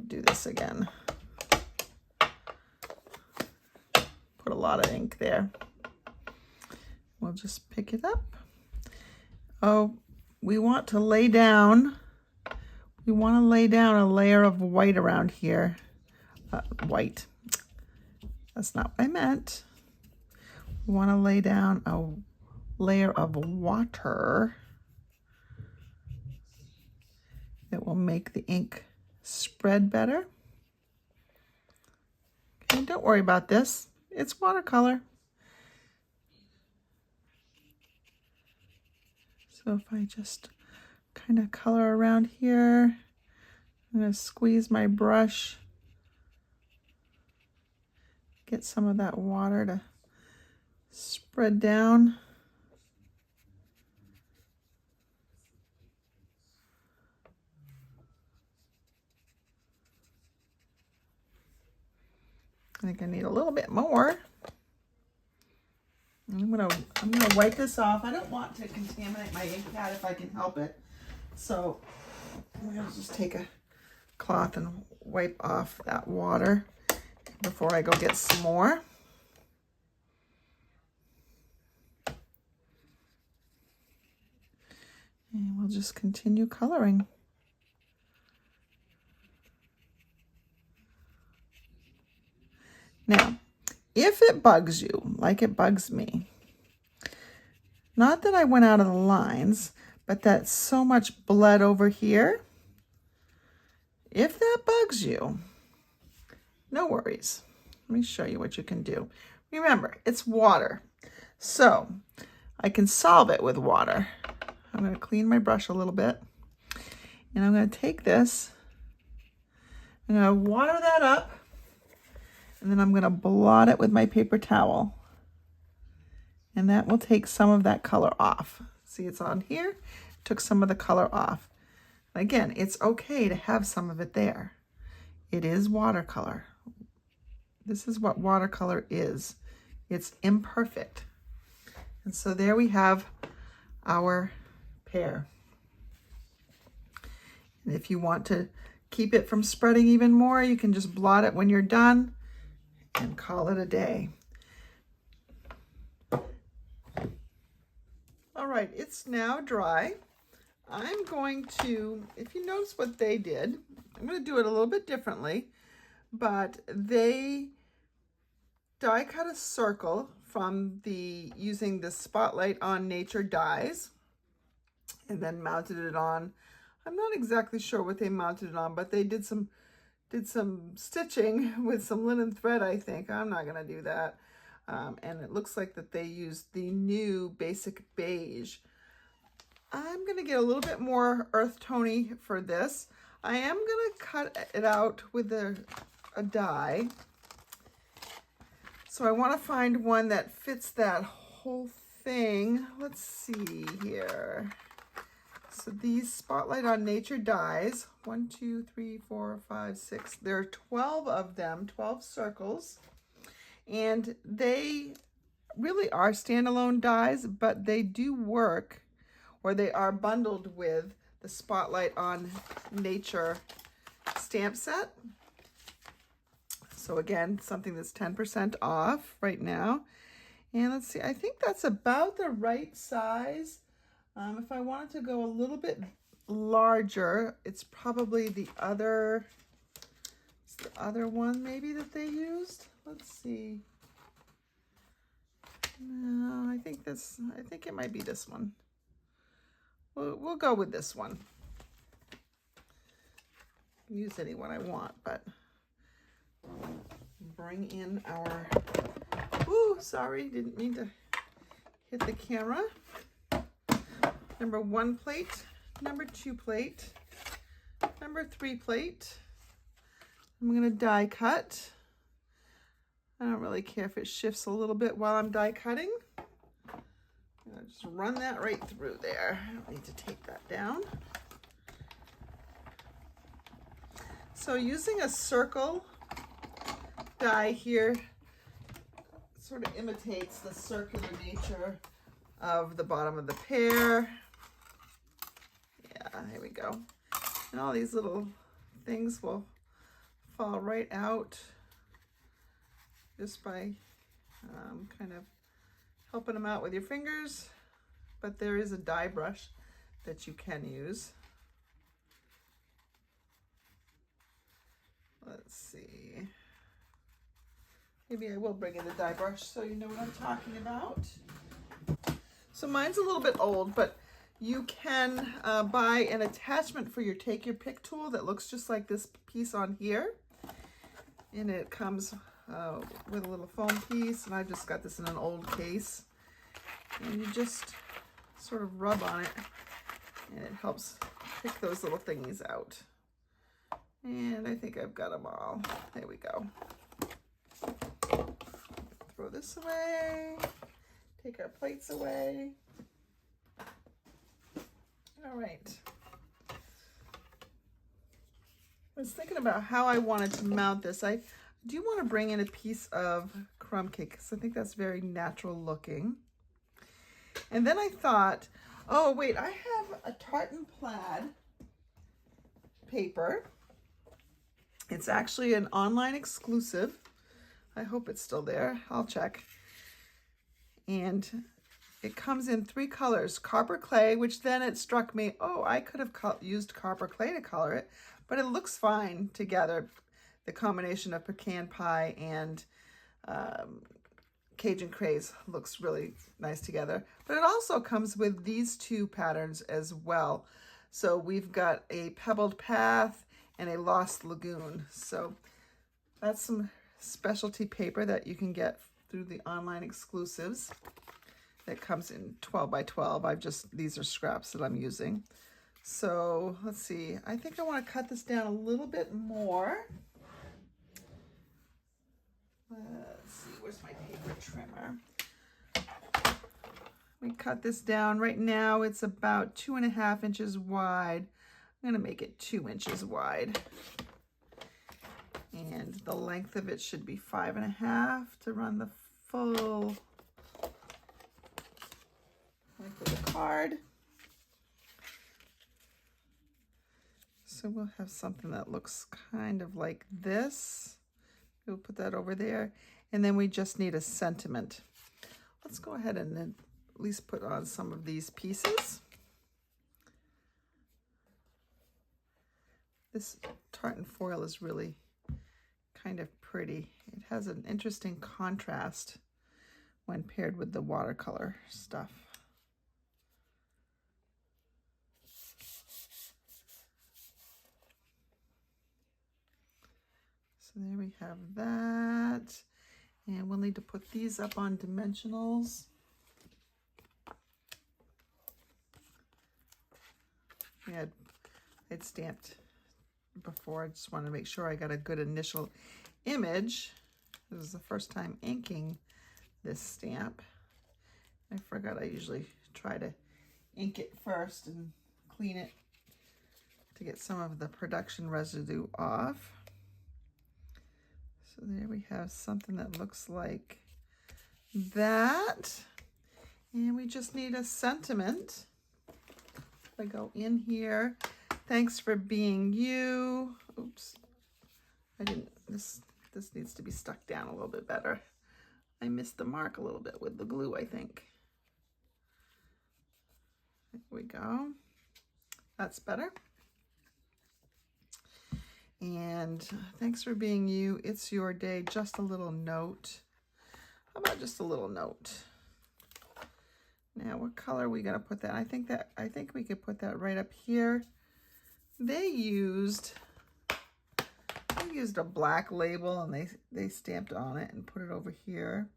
[SPEAKER 1] do this again. Put a lot of ink there. We'll just pick it up. Oh, we want to lay down a layer of white around here. White. That's not what I meant. We want to lay down a layer of water that will make the ink spread better. Okay, don't worry about this. It's watercolor. So if I just kind of color around here, I'm going to squeeze my brush, get some of that water to spread down. I think I need a little bit more. I'm gonna wipe this off. I don't want to contaminate my ink pad if I can help it. So I'm gonna just take a cloth and wipe off that water before I go get some more. And we'll just continue coloring. Now, if it bugs you, like it bugs me, not that I went out of the lines, but that so much bled over here, if that bugs you, no worries. Let me show you what you can do. Remember, it's water, so I can solve it with water. I'm going to clean my brush a little bit, and I'm going to take this, I'm going to water that up, and then I'm going to blot it with my paper towel. And that will take some of that color off. See, it's on here. Took some of the color off. Again, it's okay to have some of it there. It is watercolor. This is what watercolor is. It's imperfect. And so there we have our pear. And if you want to keep it from spreading even more, you can just blot it when you're done and call it a day. All right, it's now dry. I'm going to, if you notice what they did, I'm going to do it a little bit differently, but they die cut a circle from using the Spotlight on Nature dies, and then mounted it on. I'm not exactly sure what they mounted it on, but they did some stitching with some linen thread, I think. I'm not going to do that. And it looks like that they used the new basic beige. I'm going to get a little bit more earth tony for this. I am going to cut it out with a die. So I want to find one that fits that whole thing. Let's see here. So these Spotlight on Nature dies, 1, 2, 3, 4, 5, 6. There are 12 of them, 12 circles. And they really are standalone dies, but they do work, or they are bundled with the Spotlight on Nature stamp set. So again, something that's 10% off right now. And let's see, I think that's about the right size. If I wanted to go a little bit larger, it's probably the other one maybe that they used. Let's see. No, I think it might be this one. We'll go with this one. Use any one I want, but bring in our, ooh, sorry, didn't mean to hit the camera. Number 1 plate, number 2 plate, number 3 plate. I'm gonna die cut. I don't really care if it shifts a little bit while I'm die cutting. I'm gonna just run that right through there. I don't need to take that down. So using a circle die here sort of imitates the circular nature of the bottom of the pear. Yeah, here we go. And all these little things will fall right out just by kind of helping them out with your fingers. But there is a die brush that you can use. Let's see. Maybe I will bring in the die brush so you know what I'm talking about. So mine's a little bit old, but you can buy an attachment for your Take Your Pick tool that looks just like this piece on here. And it comes with a little foam piece, and I just got this in an old case. And you just sort of rub on it, and it helps pick those little thingies out. And I think I've got them all. There we go. Throw this away. Take our plates away. All right. I was thinking about how I wanted to mount this. I do want to bring in a piece of crumb cake because I think that's very natural looking. And then I thought, oh wait, I have a tartan plaid paper. It's actually an online exclusive. I hope it's still there. I'll check. And it comes in 3 colors, copper clay, which then it struck me, oh, I could have used copper clay to color it, but it looks fine together. The combination of pecan pie and Cajun craze looks really nice together. But it also comes with these 2 patterns as well. So we've got a pebbled path and a lost lagoon. So that's some specialty paper that you can get through the online exclusives. That comes in 12 by 12. These are scraps that I'm using. So let's see. I think I want to cut this down a little bit more. Let's see, where's my paper trimmer? We cut this down. Right now it's about 2.5 inches wide. I'm gonna make it 2 inches wide. And the length of it should be 5.5 to run the full length of the card. So we'll have something that looks kind of like this. We'll put that over there. And then we just need a sentiment. Let's go ahead and then at least put on some of these pieces. This tartan foil is really kind of pretty. It has an interesting contrast when paired with the watercolor stuff. So there we have that. And we'll need to put these up on dimensionals. I'd stamped before. I just wanted to make sure I got a good initial image. This is the first time inking this stamp. I forgot I usually try to ink it first and clean it to get some of the production residue off. So there we have something that looks like that. And we just need a sentiment. I go in here. Thanks for being you. Oops. I didn't, this needs to be stuck down a little bit better. I missed the mark a little bit with the glue, I think. There we go. That's better. And thanks for being you. It's your day. Just a little note. How about just a little note? Now, what color are we gonna put that? I think we could put that right up here. They used a black label and they stamped on it and put it over here.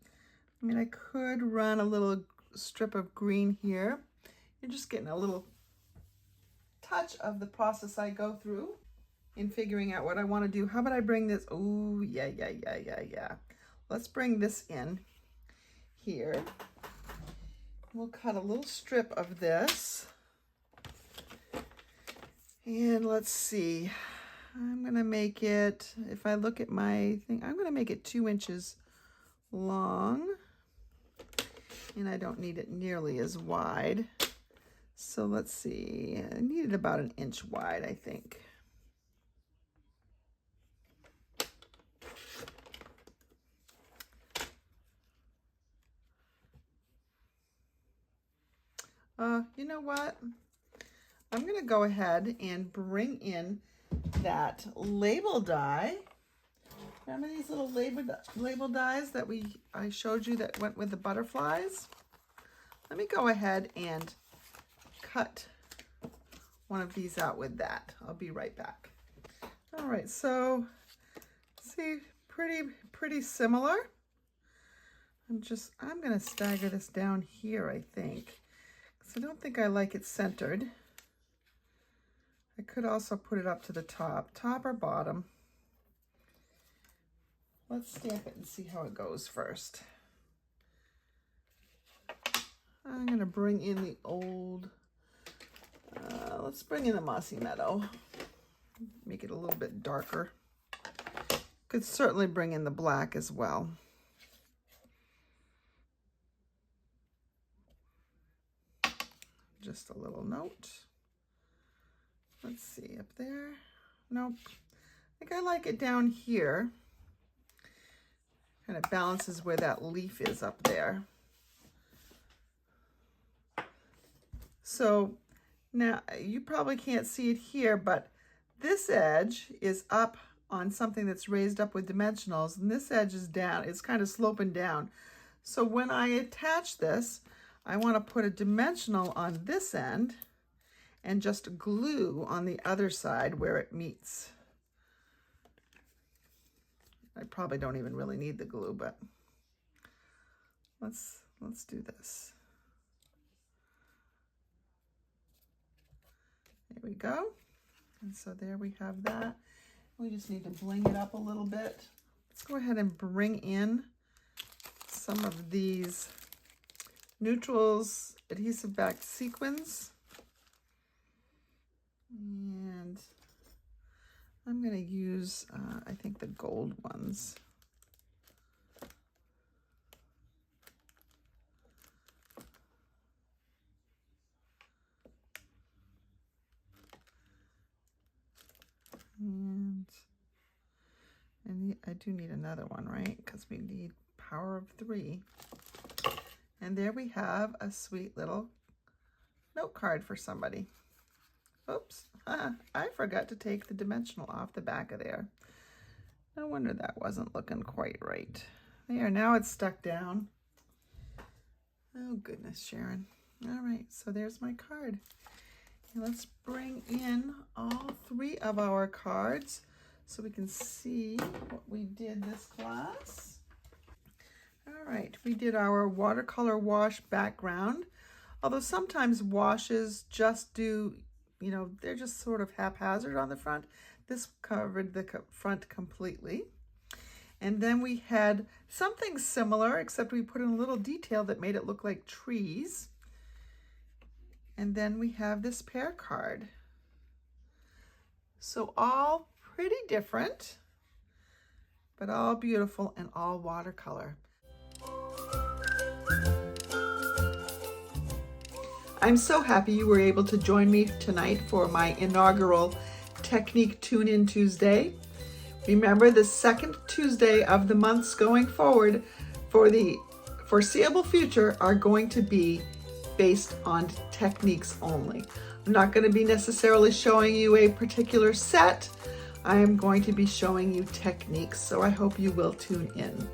[SPEAKER 1] I mean, I could run a little strip of green here. You're just getting a little touch of the process I go through in figuring out what I want to do. How about I bring this? Oh, yeah. Let's bring this in here. We'll cut a little strip of this. And let's see. I'm going to make it, if I look at my thing, I'm going to make it 2 inches long. And I don't need it nearly as wide. So let's see. I need it about 1 inch wide, I think. You know what? I'm going to go ahead and bring in that label die. Remember these little label dies that I showed you that went with the butterflies? Let me go ahead and cut one of these out with that. I'll be right back. All right, so see, pretty similar. I'm going to stagger this down here, I think. I don't think I like it centered. I could also put it up to the top or bottom. Let's stamp it and see how it goes first. I'm gonna bring in the old, let's bring in the Mossy Meadow. Make it a little bit darker. Could certainly bring in the black as well. Just a little note. Let's see, up there. Nope. I think I like it down here. Kind of balances where that leaf is up there. So now you probably can't see it here, but this edge is up on something that's raised up with dimensionals, and this edge is down. It's kind of sloping down. So when I attach this, I want to put a dimensional on this end and just glue on the other side where it meets. I probably don't even really need the glue, but let's do this. There we go. And so there we have that. We just need to bling it up a little bit. Let's go ahead and bring in some of these Neutrals adhesive backed sequins. And I'm going to use, I think, the gold ones. And I do need another one, right? Because we need power of 3. And there we have a sweet little note card for somebody. Oops, I forgot to take the dimensional off the back of there. No wonder that wasn't looking quite right. There, now it's stuck down. Oh goodness, Sharon. All right, so there's my card. And let's bring in all 3 of our cards so we can see what we did this class. All right, we did our watercolor wash background. Although sometimes washes just do, you know, they're just sort of haphazard on the front. This covered the front completely. And then we had something similar, except we put in a little detail that made it look like trees. And then we have this pear card. So all pretty different, but all beautiful and all watercolor. I'm so happy you were able to join me tonight for my inaugural Technique Tune-In Tuesday. Remember, the second Tuesday of the months going forward for the foreseeable future are going to be based on techniques only. I'm not going to be necessarily showing you a particular set. I am going to be showing you techniques, so I hope you will tune in.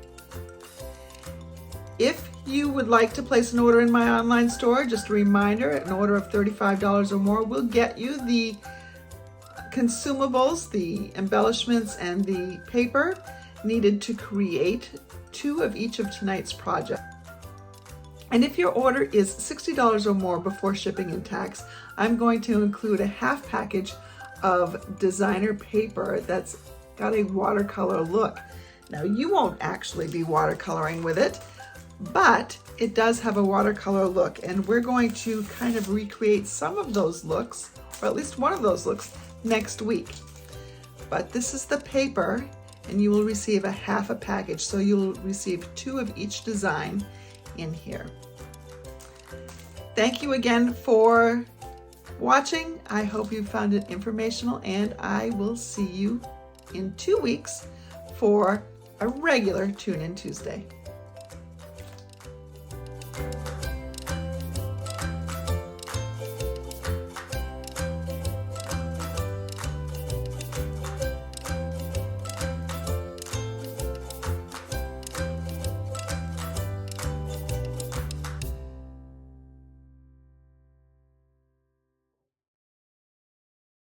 [SPEAKER 1] If you would like to place an order in my online store, just a reminder, an order of $35 or more will get you the consumables, the embellishments, and the paper needed to create 2 of each of tonight's projects. And if your order is $60 or more before shipping and tax, I'm going to include a half package of designer paper that's got a watercolor look. Now, you won't actually be watercoloring with it, but it does have a watercolor look, and we're going to kind of recreate some of those looks, or at least one of those looks, next week. But this is the paper, and you will receive a half a package, so you'll receive 2 of each design in here. Thank you again for watching. I hope you found it informational, and I will see you in 2 weeks for a regular Tune-In Tuesday.